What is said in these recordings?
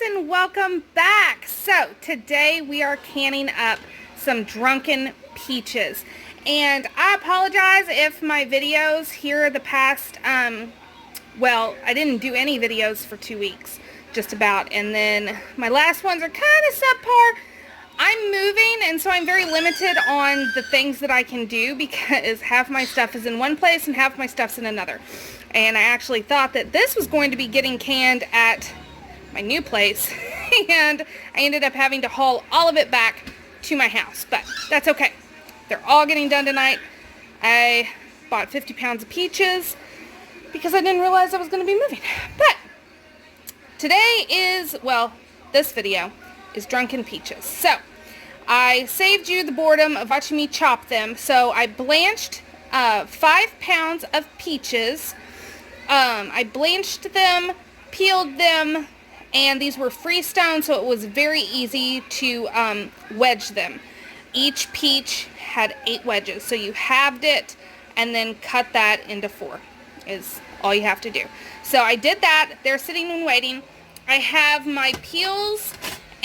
and welcome back. So today we are canning up some Drunken peaches, and I apologize if my videos here the past well, I didn't do any videos for 2 weeks just about, and then my last ones are kind of subpar. I'm moving, and so I'm very limited on the things that I can do because half my stuff is in one place and half my stuff's in another. And I actually thought that this was going to be getting canned at my new place, and I ended up having to haul all of it back to my house, but that's okay. They're all getting done tonight. I bought 50 pounds of peaches because I didn't realize I was going to be moving. But today is, well, this video is Drunken peaches. So I saved you the boredom of watching me chop them. So I blanched 5 pounds of peaches. I blanched them, peeled them, and these were freestone, so it was very easy to wedge them. Each peach had 8 wedges, so you halved it and then cut that into 4 is all you have to do. So I did that. They're sitting and waiting. I have my peels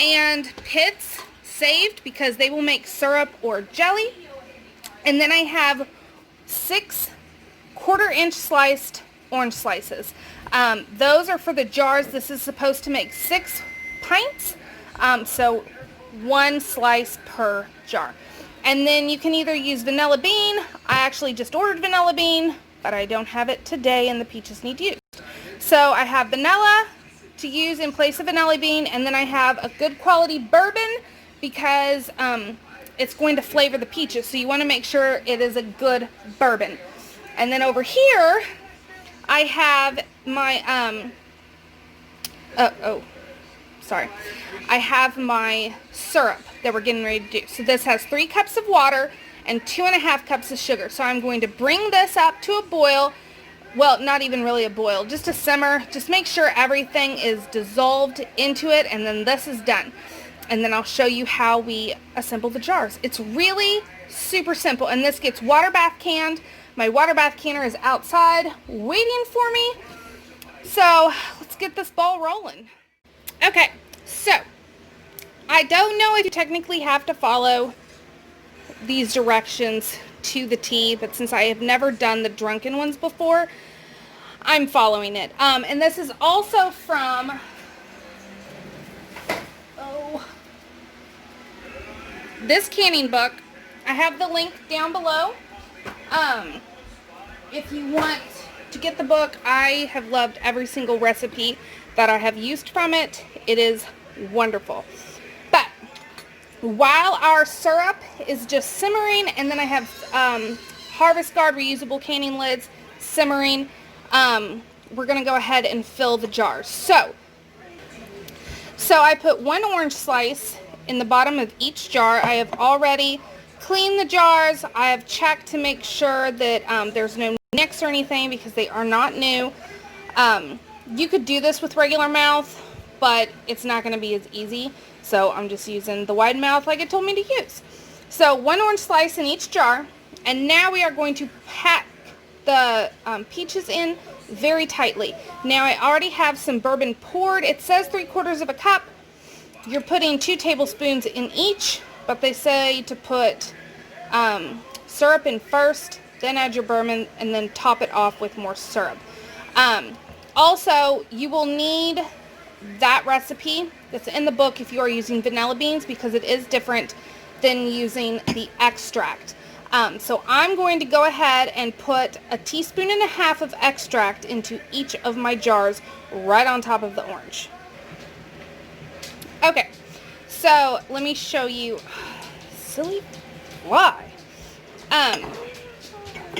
and pits saved because they will make syrup or jelly. And then I have 6 1/4-inch sliced orange slices. Those are for the jars. This is supposed to make 6 pints, so 1 slice per jar. And then you can either use vanilla bean. I actually just ordered vanilla bean, but I don't have it today and the peaches need used. So I have vanilla to use in place of vanilla bean, and then I have a good quality bourbon because it's going to flavor the peaches, so you want to make sure it is a good bourbon. And then over here I have my I have my syrup that we're getting ready to do. So this has 3 cups of water and 2.5 cups of sugar. So I'm going to bring this up to a boil. Well, not even really a boil, just a simmer. Just make sure everything is dissolved into it, and then this is done. And then I'll show you how we assemble the jars. It's really super simple, and this gets water bath canned. My water bath canner is outside waiting for me. So let's get this ball rolling. Okay, so I don't know if you technically have to follow these directions to the T, but since I have never done the Drunken ones before, I'm following it. And this is also from, this canning book. I have the link down below. If you want to get the book, I have loved every single recipe that I have used from it. It is wonderful. But while our syrup is just simmering, and then I have Harvest Guard reusable canning lids simmering, we're going to go ahead and fill the jars. So I put 1 orange slice in the bottom of each jar. I have already cleaned the jars. I have checked to make sure that there's no nicks or anything because they are not new. You could do this with regular mouth, but it's not going to be as easy. So I'm just using the wide mouth like it told me to use. So 1 orange slice in each jar. And now we are going to pack the peaches in very tightly. Now I already have some bourbon poured. It says 3/4 cup. You're putting 2 tablespoons in each, but they say to put syrup in first, then add your bourbon, and then top it off with more syrup. Also, you will need that recipe that's in the book if you are using vanilla beans, because it is different than using the extract. So I'm going to go ahead and put 1.5 teaspoons of extract into each of my jars right on top of the orange. Okay, so let me show you. Silly fly.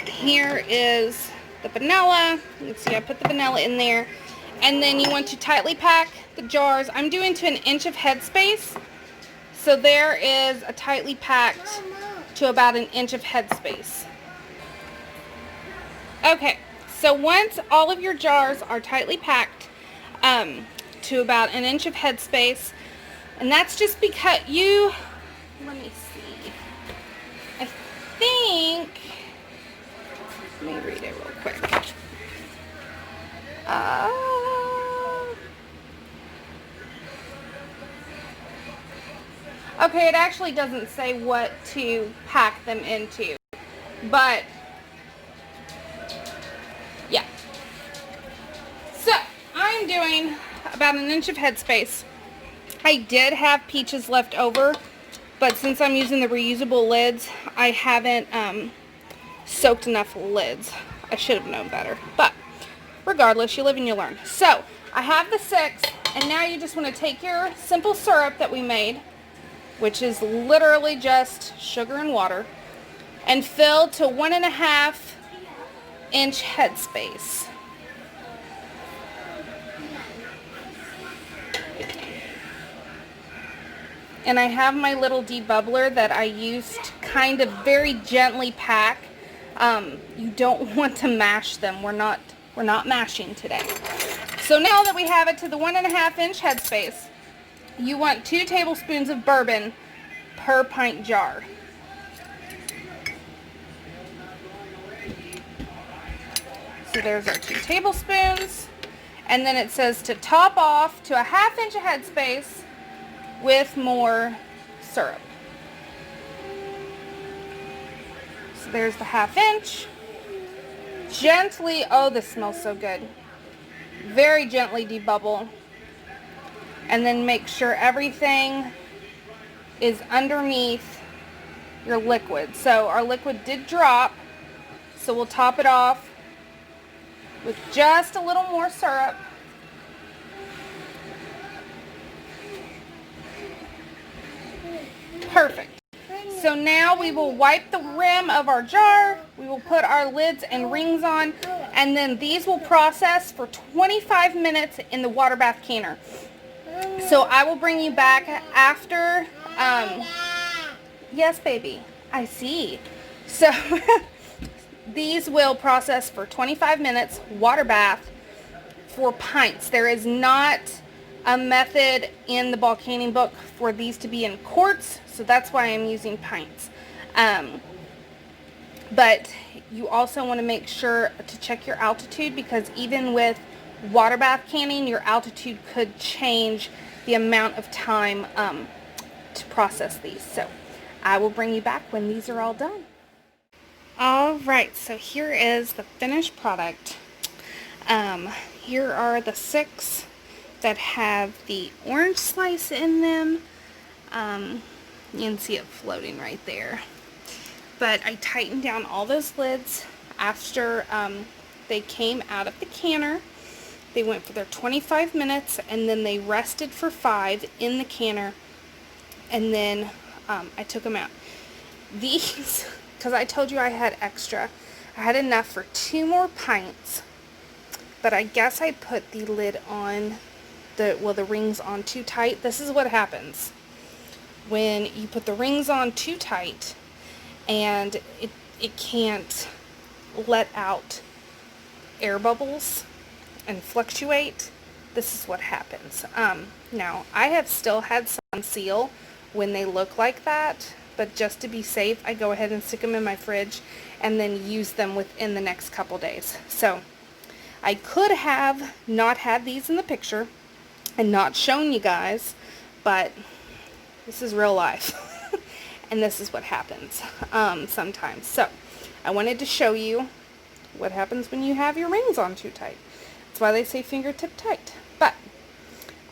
Here is the vanilla. You can see I put the vanilla in there. And then you want to tightly pack the jars. I'm doing to 1 inch of headspace. So there is a tightly packed to about 1 inch of headspace. Okay, so once all of your jars are tightly packed to about 1 inch of headspace, and that's just because let me see. I think, let me read it real quick. Okay, it actually doesn't say what to pack them into, but yeah. So I'm doing about 1 inch of headspace. I did have peaches left over, but since I'm using the reusable lids, I haven't soaked enough lids. I should have known better, but regardless, you live and you learn. So I have the 6, and now you just want to take your simple syrup that we made, which is literally just sugar and water, and fill to 1.5 inch headspace. And I have my little debubbler that I use to kind of very gently pack. You don't want to mash them. We're not mashing today. So now that we have it to the 1.5 inch headspace, you want 2 tablespoons of bourbon per pint jar. So there's our 2 tablespoons. And then it says to top off to 1/2 inch of headspace with more syrup. So there's the 1/2 inch. Gently, oh, this smells so good. Very gently debubble. And then make sure everything is underneath your liquid. So our liquid did drop, so we'll top it off with just a little more syrup. Perfect. So now we will wipe the rim of our jar, we will put our lids and rings on, and then these will process for 25 minutes in the water bath canner. So I will bring you back after, yes baby, I see. So these will process for 25 minutes, water bath, for pints. There is not a method in the bulk canning book for these to be in quarts, so that's why I'm using pints. But you also want to make sure to check your altitude, because even with water bath canning, your altitude could change the amount of time to process these. So I will bring you back when these are all done. Alright, so here is the finished product. Here are the 6 that have the orange slice in them. You can see it floating right there. But I tightened down all those lids after they came out of the canner. They went for their 25 minutes, and then they rested for 5 in the canner, and then I took them out. These, because I told you I had extra, I had enough for 2 more pints, but I guess I put the lid on, the rings on too tight. This is what happens when you put the rings on too tight, and it can't let out air bubbles and fluctuate. This is what happens. Now I have still had some seal when they look like that, but just to be safe, I go ahead and stick them in my fridge and then use them within the next couple days. So I could have not had these in the picture and not shown you guys, but this is real life. And this is what happens sometimes. So I wanted to show you what happens when you have your rings on too tight. That's why they say fingertip tight. But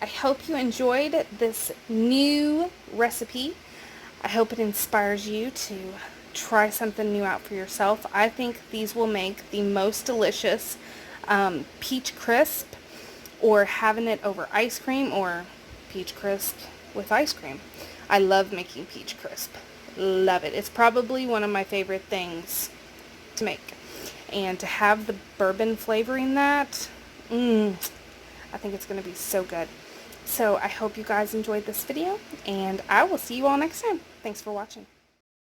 I hope you enjoyed this new recipe. I hope it inspires you to try something new out for yourself. I think these will make the most delicious peach crisp, or having it over ice cream, or peach crisp with ice cream. I love making peach crisp. Love it. It's probably one of my favorite things to make. And to have the bourbon flavoring that, I think it's going to be so good. So I hope you guys enjoyed this video, and I will see you all next time. Thanks for watching.